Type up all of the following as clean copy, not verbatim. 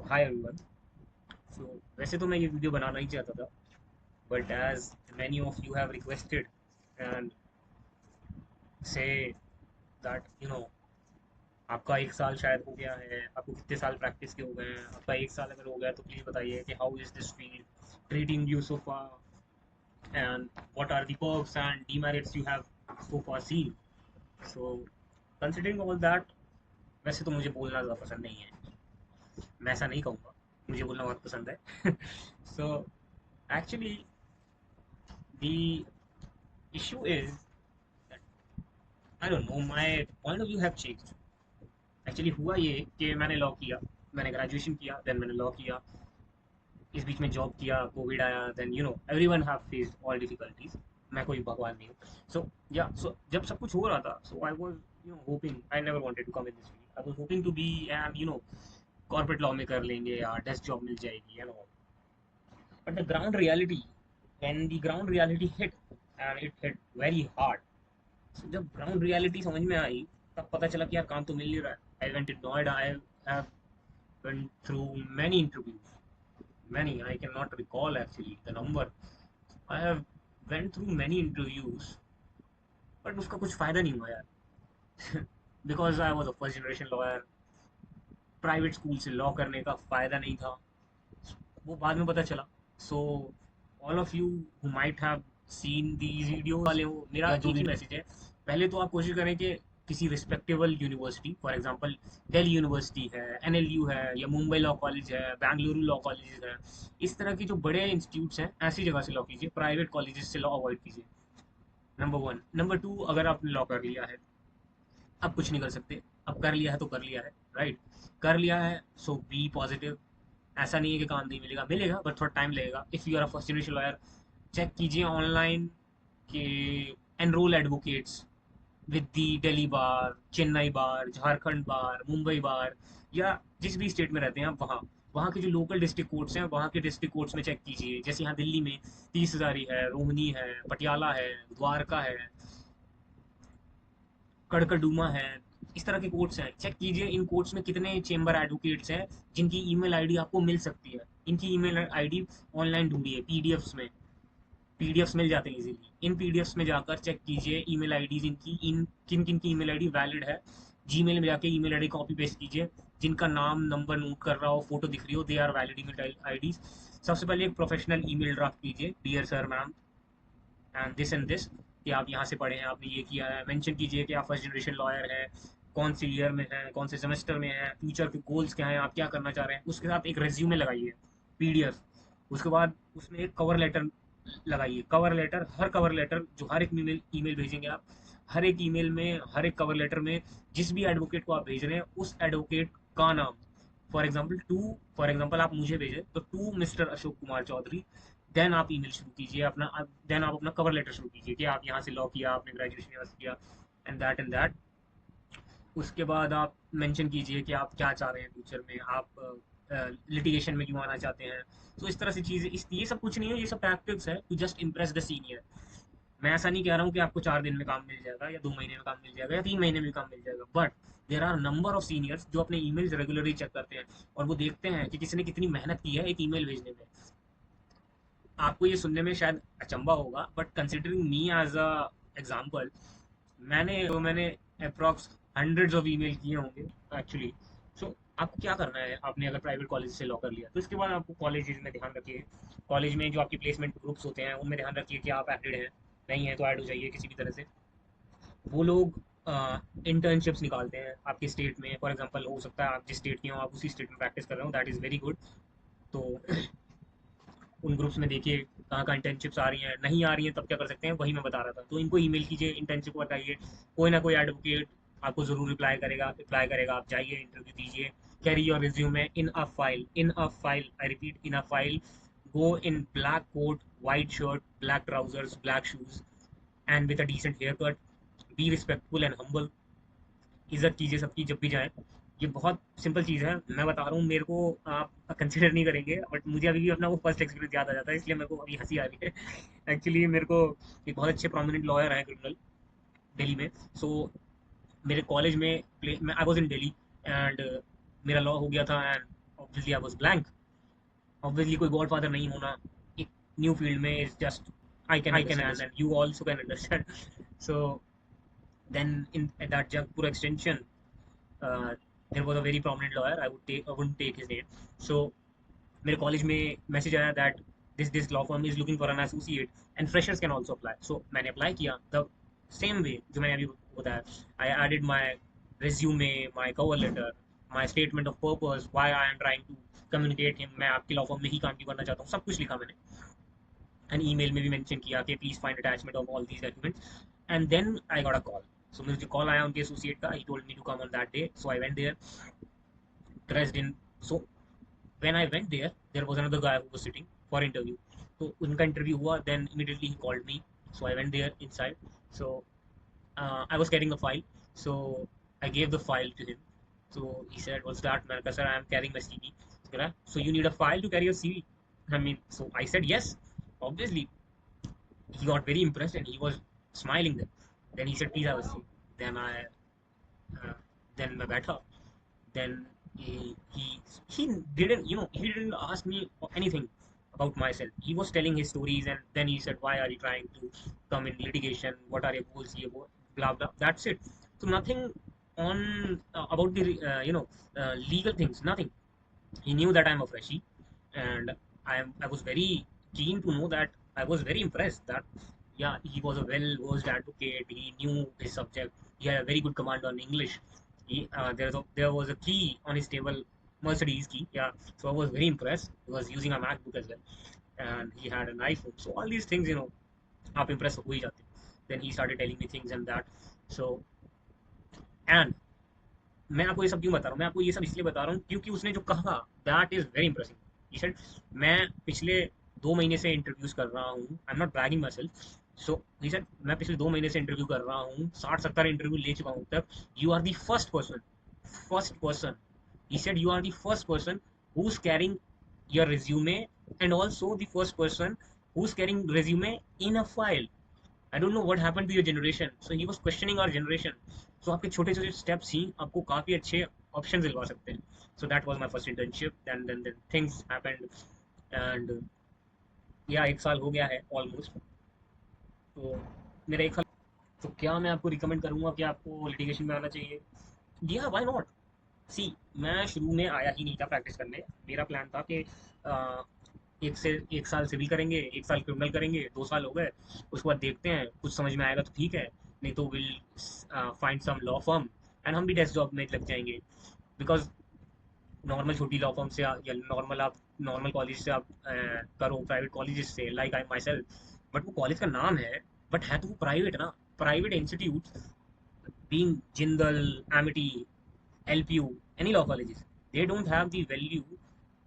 Hi everyone. सो वैसे तो मैं ये वीडियो बनाना ही चाहता था, but as many of you have requested and say that आपका एक साल शायद हो गया है, आपको कितने साल प्रैक्टिस के हो गए हैं, आपका एक साल अगर हो गया तो प्लीज़ बताइए कि how is this field treating you so far and what are the perks and demerits you have so far seen. So considering all that, वैसे तो मुझे बोलना ज़्यादा पसंद नहीं है, मैं ऐसा नहीं कहूँगा, मुझे बोलना बहुत पसंद है। So actually the issue is that I don't know, my point of view have changed. Actually हुआ ये कि मैंने लॉ किया, मैंने ग्रेजुएशन किया, देन मैंने लॉ किया, इस बीच में जॉब किया, कोविड आया, then everyone have faced all difficulties. मैं कोई भगवान नहीं हूँ। सो जब सब कुछ हो रहा था, so I was hoping, I never wanted to come in this field, I was hoping to be and corporate law में कर लेंगे या डेस्क जॉब मिल जाएगी but the ground reality, when the ground reality hit and it hit very hard. So जब ground reality समझ में आई, तब पता चला कि यार काम तो मिल नहीं रहा है। I went in Noida, I have went through many interviews, many, I cannot recall actually the number. I have went through many interviews, but उसका कुछ फायदा नहीं हुआ यार। Because I was a first generation lawyer, private school से law करने का फायदा नहीं था, वो बाद में पता चला। So all of you who might have seen these video वाले हो, मेरा एक ही मैसेज है, पहले तो आप कोशिश करें कि किसी respectable university, for example Delhi university है, एनएलयू है, या मुंबई लॉ कॉलेज है, बेंगलुरु लॉ कॉलेज है, इस तरह की जो बड़े इंस्टीट्यूट्स हैं, ऐसी जगह से लॉ कीजिए, प्राइवेट कॉलेजेस से लॉ अवॉइड कीजिए। Number one. नंबर टू, अगर आपने लॉ कर लिया है, अब कुछ नहीं कर सकते, अब कर लिया है तो कर लिया है, राइट? कर लिया है, सो बी पॉजिटिव। ऐसा नहीं है कि काम नहीं मिलेगा, मिलेगा, बट थोड़ा टाइम लगेगा। If you are a first generation lawyer, check कीजिए ऑनलाइन कि enrol advocates with the Delhi bar, Chennai bar, Jharkhand bar, Mumbai bar, या जिस भी स्टेट में रहते हैं आप, वहाँ वहाँ के जो लोकल डिस्ट्रिक्ट कोर्ट्स हैं, वहाँ के डिस्ट्रिक्ट कोर्ट्स में चेक कीजिए। जैसे यहाँ दिल्ली में 30 हज़ारी है, रोहिणी है, पटियाला है, द्वारका है, कड़कड़डूमा है, इस तरह के कोर्ट्स हैं। चेक कीजिए इन कोर्ट्स में कितने चेंबर एडवोकेट्स हैं जिनकी ईमेल आईडी आपको मिल सकती है। इनकी ईमेल आईडी ऑनलाइन ढूंढिए, पीडीएफ्स में, पीडीएफ्स मिल जाते हैं इजीली। इन पीडीएफ्स में जाकर चेक कीजिए ईमेल आईडीज इनकी, इन किन किन की ईमेल आईडी वैलिड है। जीमेल में जाके ईमेल आईडी कॉपी पेस्ट कीजिए, जिनका नाम नंबर नोट कर रहा हो, फोटो दिख रही हो, they are valid email IDs. सबसे पहले एक प्रोफेशनल ईमेल ड्राफ्ट कीजिए, dear sir ma'am and this कि आप यहाँ से पढ़े हैं, आपने ये किया है, मेंशन कीजिए कि आप फर्स्ट जनरेशन लॉयर हैं, कौन सी ईयर में हैं, कौन से सेमेस्टर में हैं, फ्यूचर के गोल्स क्या हैं, आप क्या करना चाह रहे हैं। उसके साथ एक रेज्यूमे लगाइए, पीडीएफ। उसके बाद उसमें एक कवर लेटर लगाइए। कवर लेटर, हर कवर लेटर जो हर एक ईमेल ईमेल भेजेंगे आप, हर एक ईमेल में, हर एक कवर लेटर में जिस भी एडवोकेट को आप भेज रहे हैं, उस एडवोकेट का नाम, फॉर एग्जाम्पल आप मुझे भेजें तो to mister Ashok Kumar Chaudhary, then आप ईमेल शुरू कीजिए अपना, देन आप अपना कवर लेटर शुरू कीजिए कि आप यहाँ से लॉ किया, आपने ग्रेजुएशन यहाँ से किया, एंड दैट। उसके बाद आप मेंशन कीजिए कि आप क्या चाह रहे हैं फ्यूचर में, आप लिटिगेशन में क्यों आना चाहते हैं। तो इस तरह से चीज़ें, इस ये सब कुछ नहीं है, ये सब टैक्टिक्स है to just impress the senior. मैं ऐसा नहीं कह रहा हूँ कि आपको 4 दिन में काम मिल जाएगा, या 2 महीने में काम मिल जाएगा, या 3 महीने में काम मिल जाएगा, but there are number of seniors जो अपने ईमेल्स रेगुलरली चेक करते हैं, और वो देखते हैं कि किसी ने कितनी मेहनत की है एक ईमेल भेजने में। आपको ये सुनने में शायद अचंबा होगा, but considering me as a example, मैंने अप्रॉक्स हंड्रेड्स ऑफ ईमेल किए होंगे एक्चुअली। सो आपको क्या करना है, आपने अगर प्राइवेट कॉलेज से लॉ कर लिया तो इसके बाद आपको कॉलेज में ध्यान रखिए, कॉलेज में जो आपकी प्लेसमेंट ग्रुप्स होते हैं उनमें ध्यान रखिए कि आप एडेड हैं, नहीं है तो ऐड हो जाइए किसी भी तरह से। वो लोग इंटर्नशिप्स निकालते हैं आपके स्टेट में, फॉर एग्जांपल हो सकता है आप जिस स्टेट के हो आप उसी स्टेट में प्रैक्टिस कर रहे हो, दैट इज़ वेरी गुड। तो उन ग्रुप्स में देखिए कहाँ कहाँ इंटर्नशिप्स आ रही हैं, नहीं आ रही हैं तब क्या कर सकते हैं, वही मैं बता रहा था। तो इनको ईमेल कीजिए, इंटर्नशिप को बताइए, कोई ना कोई एडवोकेट आपको ज़रूर रिप्लाई करेगा, आप जाइए इंटरव्यू दीजिए। Carry your resume in a file, I repeat, in a file. Go in black coat, white shirt, black trousers, black shoes, and with a decent hair cut. Be respectful and humble. इज्जत कीजिए सबकी जब भी जाए। ये बहुत simple चीज़ है, मैं बता रहा हूँ, मेरे को आप कंसिडर नहीं करेंगे, बट मुझे अभी भी अपना वो फर्स्ट एक्सपीरियंस याद आ जाता है, इसलिए मेरे को अभी हंसी आ रही है। एक्चुअली मेरे को एक बहुत अच्छे प्रोमिनेंट लॉयर हैं, क्रिमिनल, दिल्ली में। सो मेरे कॉलेज में मैं I was in Delhi, and मेरा लॉ हो गया था, obviously I was blank. Obviously कोई गॉडफादर नहीं होना एक न्यू फील्ड में is just I can understand, you also can understand. So then in at that Jagpur extension, there was a very prominent lawyer. I wouldn't take his name. So मेरे college में message आया that this law firm is looking for an associate and freshers can also apply. So मैंने apply किया the same way जो मैंने अभी बताया। I added my resume, my cover letter, my statement of purpose, why I am trying to communicate him, मैं आपके law firm में ही काम क्यों करना चाहता हूँ, सब कुछ लिखा मैंने। एंड ईमेल में भी मेंशन किया कि please find attachment of all these documents. And then I got a call. So मुझे जो कॉल आया उनके एसोसिएट का, he told me to come on that day. So I went there dressed in. So when I went there, there was another guy who was sitting for interview. So उनका interview हुआ, then immediately he called me. So I went there inside. So I was carrying a file. So I gave the file to him. So he said, "What's that, man?" I said, "I am carrying my CV." So you need a file to carry your CV? I mean, so I said yes. Obviously, he got very impressed and he was smiling then. Then he said, "Please have a seat." Then uh, then मैं बैठा। Then he he didn't, he didn't ask me anything about myself. He was telling his stories, and then he said, "Why are you trying to come in litigation? What are your goals here?" Blah blah. That's it. So nothing on about the legal things. Nothing. He knew that I'm a freshie, and I was very keen to know that. I was very impressed that yeah, he was a well versed advocate. He knew his subject. He had a very good command on English. There was a key on his table, Mercedes key. Yeah, so I was very impressed. He was using a MacBook as well, and he had an iPhone. So all these things, आप impressed हो ही जाते हैं. Then he started telling me things and that. So and मैं आपको ये सब क्यों बता रहा हूँ, मैं आपको ये सब इसलिए बता रहा हूँ क्योंकि उसने जो कहा that is very impressing. He said, मैं पिछले 2 महीने से इंटरव्यूज कर रहा हूँ, I am not bragging my self. So he said, मैं पिछले 2 महीने से इंटरव्यू कर रहा हूँ, 60-70 इंटरव्यू ले चुका हूँ तक। You are the first person he said, you are the first person who's carrying your resume, and also the first person who's carrying resume in a file. I don't know what happened to your generation. So he was questioning our generation. So आपके छोटे छोटे steps ही आपको काफी अच्छे option दिलवा सकते हैं. So that was my first internship. Then things happened, and या 1 साल हो गया है ऑलमोस्ट। तो मेरा 1 साल, तो क्या मैं आपको रिकमेंड करूंगा कि आपको लिटिगेशन में आना चाहिए? या व्हाई नॉट? सी, मैं शुरू में आया ही नहीं था प्रैक्टिस करने। मेरा प्लान था कि अ, 1 साल सिविल करेंगे, 1 साल क्रिमिनल करेंगे, 2 साल हो गए, उसके बाद देखते हैं, कुछ समझ में आएगा तो ठीक है, नहीं तो will find some law firm and हम भी डेस्क जॉब में लग जाएंगे। बिकॉज नॉर्मल छोटी लॉ फर्म से या नॉर्मल कॉलेज से आप करो, प्राइवेट कॉलेज से, like I myself, but वो कॉलेज का नाम है, बट है तो वो प्राइवेट ना। Private institute being Jindal, Amity, LPU, any law colleges, they don't have the value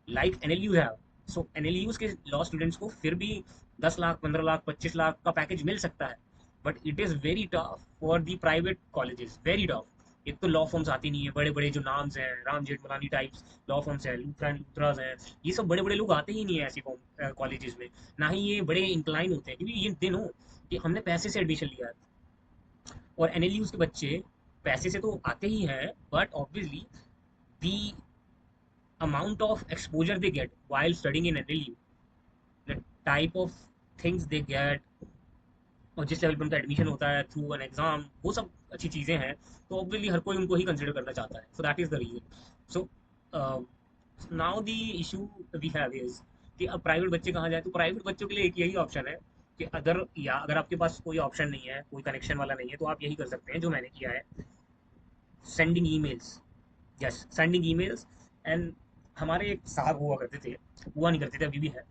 like NLU have. So NLUs के लॉ स्टूडेंट्स को फिर भी 10 लाख, 15 लाख, 25 लाख का पैकेज मिल सकता है, but it is very tough for the private colleges, very tough. एक तो law forms आती नहीं है, बड़े बड़े जो नाम्स हैं, Ram Jethmalani types law forms हैं, लूथराज हैं, ये सब बड़े बड़े लोग आते ही नहीं है ऐसी कॉलेजेस में। ना ही ये बड़े इंक्लाइन होते हैं, क्योंकि ये दिन हो कि हमने पैसे से एडमिशन लिया है। और NLUs के बच्चे पैसे से तो आते ही हैं, but obviously the amount of exposure they get while studying in NLU, the type of things they get, और जिस लेवल पे उनका एडमिशन होता है थ्रू एन एग्जाम, वो सब अच्छी चीज़ें हैं। तो ऑब्वियसली हर कोई उनको ही कंसिडर करना चाहता है। So that is the reason. So now the issue we have is कि अब प्राइवेट बच्चे कहाँ जाए? तो प्राइवेट बच्चों के लिए एक यही ऑप्शन है कि अगर आपके पास कोई ऑप्शन नहीं है, कोई कनेक्शन वाला नहीं है, तो आप यही कर सकते हैं जो मैंने किया है, sending emails. Yes, sending emails. And हमारे एक साहब हुआ करते थे, हुआ नहीं करते थे, अभी भी है,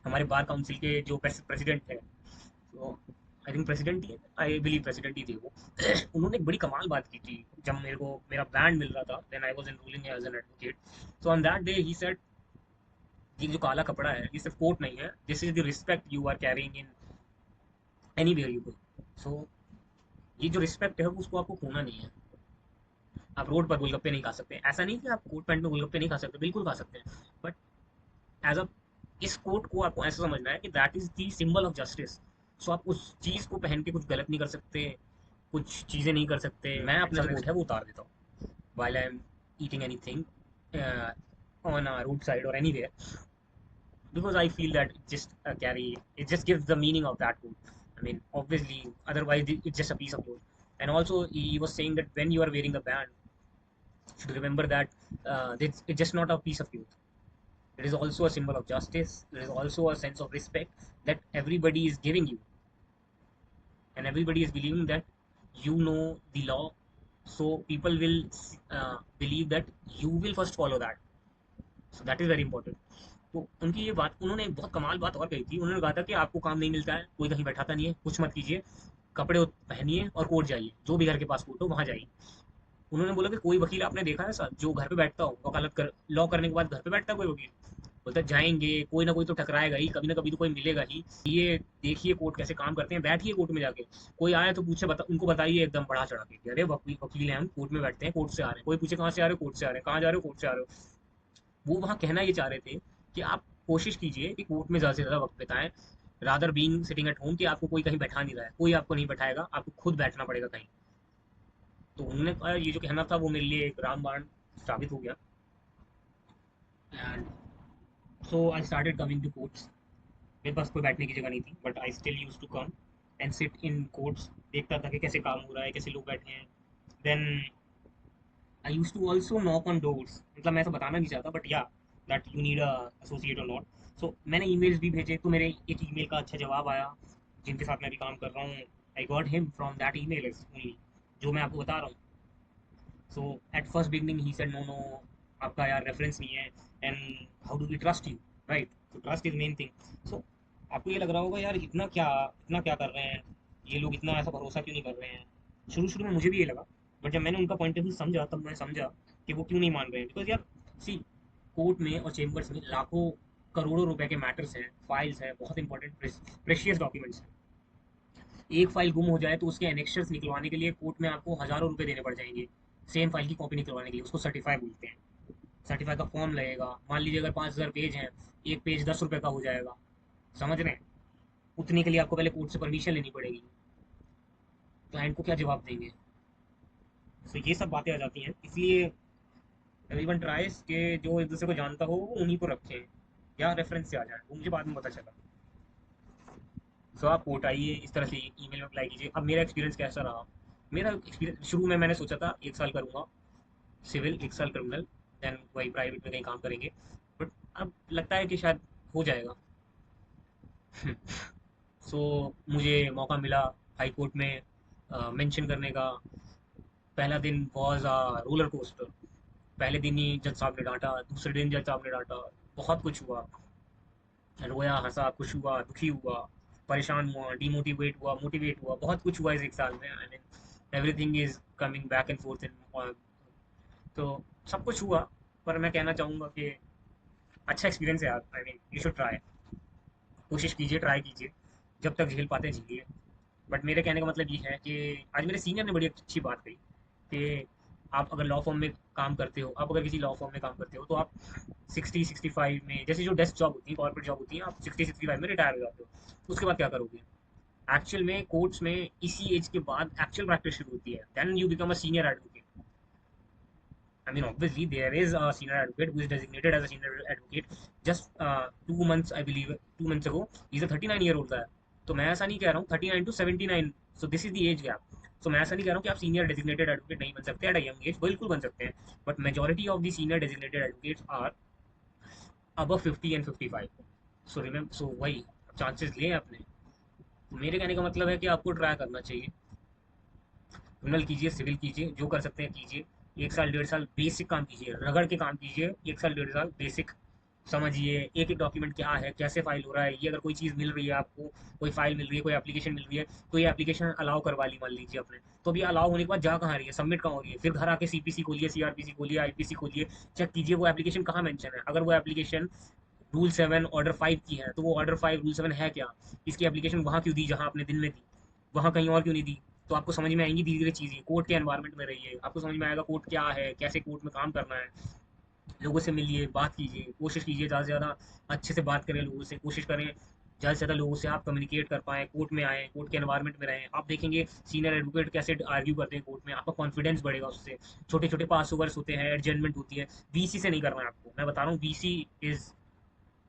हमारे बार काउंसिल के जो प्रेसिडेंट है, तो आई थिंक प्रेसिडेंट ही है, आई बिलीव प्रेसिडेंट ही थे वो। उन्होंने एक बड़ी कमाल बात की थी जब मेरे को मेरा बैंड मिल रहा था, then I was enrolling as an advocate. So on that day he said, ये जो काला कपड़ा है ये सिर्फ कोट नहीं है, this is the respect you are carrying in anywhere you go. So ये जो रिस्पेक्ट है उसको आपको खोना नहीं है। आप रोड पर गोलगप्पे नहीं खा सकते, ऐसा नहीं कि आप कोट पैंट में गोलगप्पे नहीं खा सकते, बिल्कुल खा सकते हैं, बट एज अ, इस कोट को आपको ऐसा समझना है कि that is the symbol of justice. So आप उस चीज को पहन के कुछ गलत नहीं कर सकते, कुछ चीजें नहीं कर सकते। मैं अपना जो कोट है वो उतार देता हूँ while I am eating anything, on a roadside or anywhere, because I feel that it just gives the meaning of that code. I mean, obviously, otherwise it's just a piece of code. And also, he was saying that when you are wearing a band, you should remember that it's just not a piece of cloth. It is also a symbol of justice. It is also a sense of respect that everybody is giving you, and everybody is believing that you know the law. So people will believe that you will first follow that. So that is very important. तो उनकी ये बात, उन्होंने एक बहुत कमाल बात और कही थी। उन्होंने कहा था कि आपको काम नहीं मिलता है, कोई कहीं बैठाता नहीं है, कुछ मत कीजिए, कपड़े पहनिए और कोर्ट जाइए, जो भी घर के पास कोर्ट हो वहां जाइए। उन्होंने बोला कि कोई वकील आपने देखा है सर जो घर पे बैठता हो, वकालत कर लॉ करने के बाद घर पे बैठता है कोई वकील? बोलता है, जाएंगे, कोई ना कोई तो टकराएगा ही, कभी ना कभी तो कोई मिलेगा ही। ये देखिए कोर्ट कैसे काम करते हैं, बैठिए कोर्ट में जाके, कोई आए तो पूछे, उनको बताइए एकदम बढ़ा चढ़ा के कि अरे वकील हैं हम, कोर्ट में बैठते हैं, कोर्ट से आ रहे हैं। कोई पूछे कहाँ से आ रहे हो, कोर्ट से आ रहे हैं, कहाँ जा रहे हो, कोर्ट से आ रहे हो। वो वहाँ कहना ये चाह रहे थे कि आप कोशिश कीजिए कि कोर्ट में ज़्यादा से ज़्यादा वक्त बिताएं, rather being sitting at home, कि आपको कोई कहीं बैठा नहीं रहा है, कोई आपको नहीं बैठाएगा, आपको खुद बैठना पड़ेगा कहीं। तो उन्होंने कहा ये जो कहना था वो मेरे लिए एक रामबाण साबित हो गया। And so I started coming to courts. मेरे पास कोई बैठने की जगह नहीं थी, but I still use to come and sit in courts. देखता था कि कैसे काम हो रहा है, कैसे लोग बैठे हैं। Then I use to also knock on doors. मतलब मैं ऐसा बताना नहीं चाहता, बट या that you need a associate और नॉट। सो मैंने ईमेल्स भी भेजे, तो मेरे एक ईमेल का अच्छा जवाब आया, जिनके साथ मैं अभी काम कर रहा हूँ। I got him from that email only, जो मैं आपको बता रहा हूँ। सो एट फर्स्ट बिगनिंग ही सेड नो नो, आपका यार रेफरेंस नहीं है, and how do we trust you, right? तो trust is main thing. So आपको ये लग रहा होगा यार इतना क्या कर रहे हैं ये लोग, इतना ऐसा भरोसा क्यों नहीं कर रहे हैं? शुरू शुरू में मुझे भी ये लगा, बट जब मैंने उनका पॉइंट ऑफ व्यू समझा, तब मैं समझा कि वो क्यों नहीं मान रहे हैं। बिकॉज यार सी, कोर्ट में और चेम्बर्स में लाखों करोड़ों रुपए के मैटर्स हैं, फाइल्स हैं, बहुत इंपॉर्टेंट प्रेशियस डॉक्यूमेंट्स हैं। एक फाइल गुम हो जाए तो उसके एनेक्शंस निकलवाने के लिए कोर्ट में आपको हज़ारों रुपए देने पड़ जाएंगे, सेम फाइल की कॉपी निकलवाने के लिए। उसको सर्टिफाई बोलते हैं। सर्टिफाई का फॉर्म लगेगा। मान लीजिए अगर 5,000 पेज हैं, एक पेज 10 रुपए का हो जाएगा। समझ रहे हैं? उतने के लिए आपको पहले कोर्ट से परमिशन लेनी पड़ेगी। क्लाइंट को क्या जवाब देंगे? तो ये सब बातें आ जाती हैं। इसलिए एवरीवन ट्राइज के जो एक दूसरे को जानता हो वो उन्हीं को रखें, या रेफरेंस से आ जाए। वो मुझे बाद में पता चला। सो आप कोर्ट आइए, इस तरह से ईमेल में अप्लाई कीजिए। अब मेरा एक्सपीरियंस कैसा रहा? मेरा एक्सपीरियंस, शुरू में मैंने सोचा था 1 साल करूँगा सिविल, 1 साल क्रिमिनल, देन वही प्राइवेट में कहीं काम करेंगे। बट अब लगता है कि शायद हो जाएगा। सो मुझे मौका मिला हाई कोर्ट में मेंशन करने का। पहला दिन वॉज अ रोलर कोस्टर। पहले दिन ही जज साहब ने डांटा, दूसरे दिन जज साहब ने डांटा, बहुत कुछ हुआ। रोया, हंसा, खुश हुआ, दुखी हुआ, परेशान हुआ, डिमोटिवेट हुआ, मोटिवेट हुआ, बहुत कुछ हुआ इस 1 साल में। I mean everything is coming back and forth in. तो सब कुछ हुआ। पर मैं कहना चाहूँगा कि अच्छा एक्सपीरियंस है यार। I mean you should try. कोशिश कीजिए, ट्राई कीजिए, जब तक झेल पाते हैं झेलिए। बट मेरे कहने का मतलब ये है कि आज मेरे सीनियर ने बड़ी अच्छी बात कही कि आप अगर लॉ फॉर्म में काम करते हो, आप अगर किसी लॉ फॉर्म में काम करते हो, तो आप 60-65 में, जैसे जो डेस्क जॉब होती है, कॉर्पोरेट जॉब होती है, आप 60-65 में रिटायर हो जाते हो। उसके बाद क्या करोगे? एक्चुअल में कोर्ट्स में इसी एज के बाद एक्चुअल प्रैक्टिस शुरू होती है। Then you become a senior advocate. I mean, obviously, there is a senior advocate who is designated as a senior advocate. Just 2 months, I believe, 2 months ago, he's a 39-year-old guy. तो मैं ऐसा नहीं कह रहा हूँ 39 to 79, so this is the age gap. So मैं ऐसा नहीं कह रहा हूँ कि आप सीनियर डेजिग्नेटेड एडवोकेट नहीं बन सकते एट अ यंग एज, बिल्कुल बन सकते हैं। But majority of the senior designated advocates are above 50 and 55। So remember, so वही चांसेस लें अपने। तो मेरे कहने का मतलब है कि आपको ट्राई करना चाहिए। क्रिमिनल कीजिए, सिविल कीजिए, जो कर सकते हैं कीजिए। 1 साल 1.5 साल बेसिक काम कीजिए, रगड़ के काम कीजिए। 1 साल 1.5 साल बेसिक समझिए, एक एक डॉक्यूमेंट क्या है, कैसे फाइल हो रहा है। ये अगर कोई चीज़ मिल रही है आपको, कोई फाइल मिल रही है, कोई एप्लीकेशन मिल रही है, तो ये एप्लीकेशन अलाउ करवा ली मान लीजिए आपने। तो अभी अलाउ होने के बाद जा कहाँ रही है, सबमिट कहाँ हो रही है? फिर घर आके सीपीसी खोलिए, सीआरपीसी खोलिए, आईपीसी खोलिए, चेक कीजिए वो एप्लीकेशन कहाँ मेंशन है। अगर वो एप्लीकेशन रूल 7 ऑर्डर 5 की है, तो वो ऑर्डर 5 रूल 7 है क्या? इसकी एप्लीकेशन वहाँ क्यों दी जहाँ आपने दिन में दी, वहाँ कहीं और क्यों नहीं दी? तो आपको समझ में आएंगी धीरे धीरे चीज़ें। कोर्ट के एनवायरनमेंट में रहिए, आपको समझ में आएगा कोर्ट क्या है, कैसे कोर्ट में काम करना है। लोगों से मिलिए, बात कीजिए, कोशिश कीजिए ज़्यादा से ज़्यादा अच्छे से बात करें लोगों से, कोशिश करें ज़्यादा से ज़्यादा लोगों से आप कम्युनिकेट कर पाएँ, कोर्ट में आएँ, कोर्ट के एनवायरनमेंट में रहें। आप देखेंगे सीनियर एडवोकेट कैसे आर्ग्यू करते हैं कोर्ट में, आपका कॉन्फिडेंस बढ़ेगा उससे। छोटे-छोटे पास ओवर्स होते हैं, एडजमेंट होती है। वीसी से नहीं करना है आपको। मैं बता रहा हूँ, वीसी इज़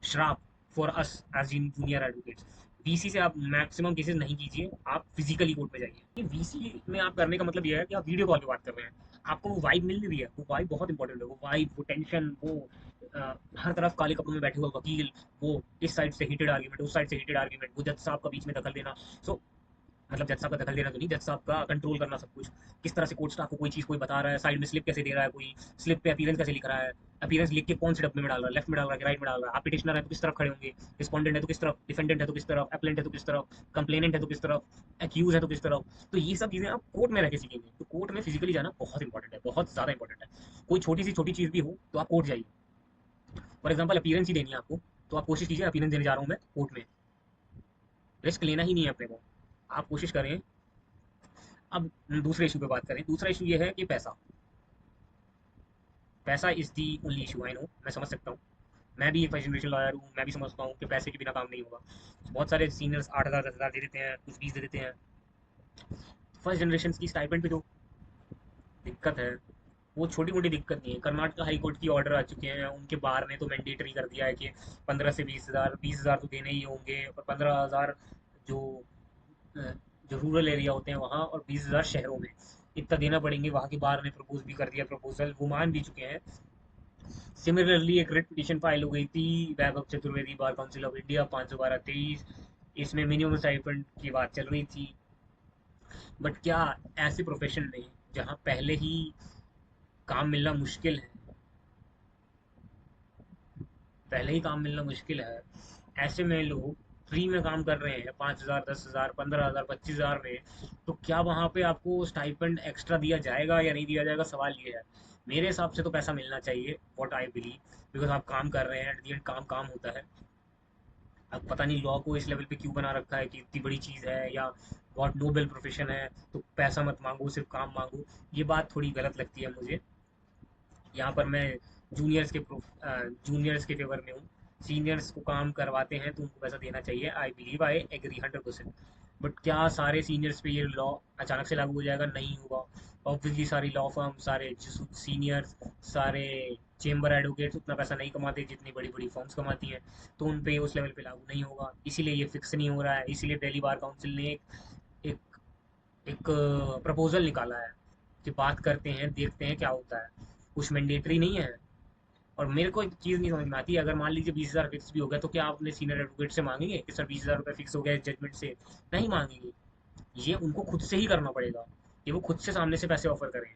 श्राप for us as in junior advocates. VC से आप मैक्सिमम केसेस नहीं कीजिए, आप फिजिकली कोर्ट में जाइए। वीसी में आप करने का मतलब ये है कि आप वीडियो कॉल पे बात कर रहे हैं, आपको वो वाइब मिल रही है। वो वाइब बहुत इंपॉर्टेंट है, वो वाइब, वो टेंशन, वो हर तरफ काले कपड़ों में बैठे हुआ वकील, वो इस साइड से हीटेड आर्ग्यूमेंट, उस साइड से हीटेड आर्ग्यूमेंट, वो जज साहब का बीच में दखल देना। सो मतलब जज साहब का दखल देना तो नहीं, जज साहब का कंट्रोल करना सब कुछ। किस तरह से कोर्ट स्टाफ को कोई चीज़ कोई बता रहा है, साइड में स्लिप कैसे दे रहा है, कोई स्लिप पे अपीयरेंस कैसे लिख रहा है, अपीयरेंस लिख के कौन से डब्बे में डाल रहा है, लेफ्ट में डाल रहा है कि राइट में डाल रहा है। आप पिटिशनर है तो किस तरफ खड़े होंगे, रिस्पॉन्डेंट है तो किस तरफ, डिफेंडेंट है तो किस तरफ, एप्लेंट है तो किस तरफ, कंप्लेनेंट है तो किस तरफ, एक्यूज है तो किस तरफ। तो ये सब चीज़ें आप कोर्ट में रह के सीखेंगे। तो कोर्ट में फिजिकली जाना बहुत इंपॉर्टेंट है, बहुत ज़्यादा इंपॉर्टेंट है। कोई छोटी सी छोटी चीज़ भी हो तो आप कोर्ट जाइए। फॉर एग्जाम्पल अपीयरेंस ही देनी है आपको, तो आप कोशिश कीजिए अपीयरेंस देने जा रहा हूँ मैं कोर्ट में, रिस्क लेना ही नहीं है अपने को। आप कोशिश करें। अब दूसरे इशू पे बात करें। दूसरा इशू ये है कि पैसा। पैसा is the only issue, I know, मैं समझ सकता हूँ। मैं भी एक फर्स्ट जनरेशन लॉयर हूँ, मैं भी समझता हूँ कि पैसे के बिना काम नहीं होगा। बहुत सारे सीनियर्स 8,000 10,000 दे देते हैं, कुछ 20 दे देते हैं। फर्स्ट जनरेशन की स्टाइपेंड पे जो दिक्कत है, वो छोटी मोटी दिक्कत नहीं है। कर्नाटक हाई कोर्ट की ऑर्डर आ चुके हैं, उनके बार ने तो मैंडेटरी कर दिया है कि 15 से 20 हज़ार, 20 हज़ार तो देने ही होंगे, और 15 हज़ार जो अ, जो रूरल एरिया होते हैं वहाँ, और 20 हज़ार शहरों में, इतना देना पड़ेंगे। वहाँ की बार ने प्रपोज भी कर दिया, प्रपोजल वो मान भी चुके हैं। सिमिलरली एक रिट पिटीशन फाइल हो गई थी Vaibhav Chaturvedi bar council of India 512/23। इसमें मिनिमम स्टाइपेंड की बात चल रही थी। बट क्या ऐसे प्रोफेशन में जहाँ पहले ही काम मिलना मुश्किल है, पहले ही काम मिलना मुश्किल है, ऐसे में लोग फ्री में काम कर रहे हैं 5,000 10,000 15,000 25,000 में, तो क्या वहाँ पे आपको स्टाइपेंड एक्स्ट्रा दिया जाएगा या नहीं दिया जाएगा, सवाल ये है। मेरे हिसाब से तो पैसा मिलना चाहिए, व्हाट आई बिलीव, बिकॉज आप काम कर रहे हैं, एट द एंड काम काम होता है। अब पता नहीं लॉ को इस लेवल पे क्यों बना रखा है कि इतनी बड़ी चीज़ है या बहुत नोबल प्रोफेशन है तो पैसा मत मांगो, सिर्फ काम मांगो। ये बात थोड़ी गलत लगती है मुझे। यहाँ पर मैं जूनियर्स के फेवर में हूँ। सीनियर्स को काम करवाते हैं तो उनको पैसा देना चाहिए, I believe, I agree 100%। But क्या सारे सीनियर्स पे ये लॉ अचानक से लागू हो जाएगा? नहीं होगा। ऑब्वियसली सारी लॉ फर्म, सारे सीनियर्स, सारे चेम्बर एडवोकेट्स उतना पैसा नहीं कमाते जितनी बड़ी बड़ी फर्म्स कमाती हैं, तो उन पे उस लेवल पे लागू नहीं होगा। इसीलिए ये फिक्स नहीं हो रहा है। इसीलिए दिल्ली बार काउंसिल ने एक एक प्रपोजल निकाला है कि बात करते हैं, देखते हैं क्या होता है। कुछ मैंडेटरी नहीं है। और मेरे को एक चीज़ नहीं समझ में आती, अगर मान लीजिए 20,000 फिक्स भी हो गया, तो क्या आप अपने सीनियर एडवोकेट से मांगेंगे कि सर 20,000 रुपये फिक्स हो गया जजमेंट से? नहीं मांगेंगे। ये उनको खुद से ही करना पड़ेगा, कि वो खुद से सामने से पैसे ऑफर करें।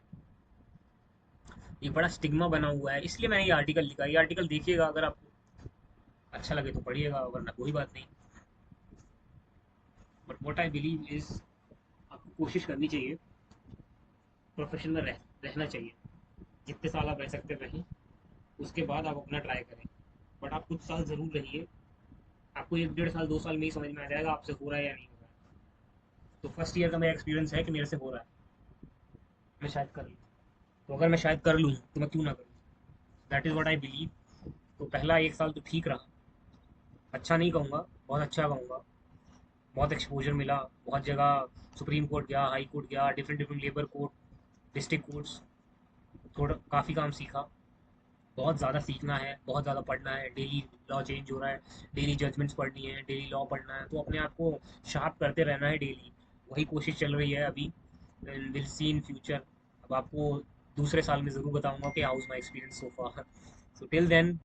ये बड़ा स्टिग्मा बना हुआ है, इसलिए मैंने ये आर्टिकल लिखा। ये आर्टिकल देखिएगा, अगर आपको अच्छा लगे तो पढ़िएगा, वरना कोई बात नहीं। But what I believe is, आपको कोशिश करनी चाहिए, प्रोफेशन में रहना चाहिए। जितने साल आप रह सकते रहें, उसके बाद आप अपना ट्राई करें। बट आप कुछ साल ज़रूर रहिए। आपको 1 1.5 साल 2 साल में ही समझ में आ जाएगा आपसे हो रहा है या नहीं हो रहा है। तो फर्स्ट ईयर का मेरा एक्सपीरियंस है कि मेरे से हो रहा है, मैं शायद कर लूँ। तो अगर मैं शायद कर लूँ तो मैं क्यों ना करूँ? That is what I believe. तो पहला 1 साल तो ठीक रहा। अच्छा नहीं कहूँगा, बहुत अच्छा कहूँगा। बहुत एक्सपोजर मिला, बहुत जगह सुप्रीम कोर्ट गया, हाई कोर्ट गया, different different labour court, district courts, थोड़ा काफ़ी काम सीखा। बहुत ज़्यादा सीखना है, बहुत ज़्यादा पढ़ना है। डेली लॉ चेंज हो रहा है, डेली जजमेंट्स पढ़नी है, डेली लॉ पढ़ना है, तो अपने आप को शार्प करते रहना है डेली। वही कोशिश चल रही है अभी, and will see in future. अब आपको दूसरे साल में ज़रूर बताऊंगा कि house my experience so far. So till then,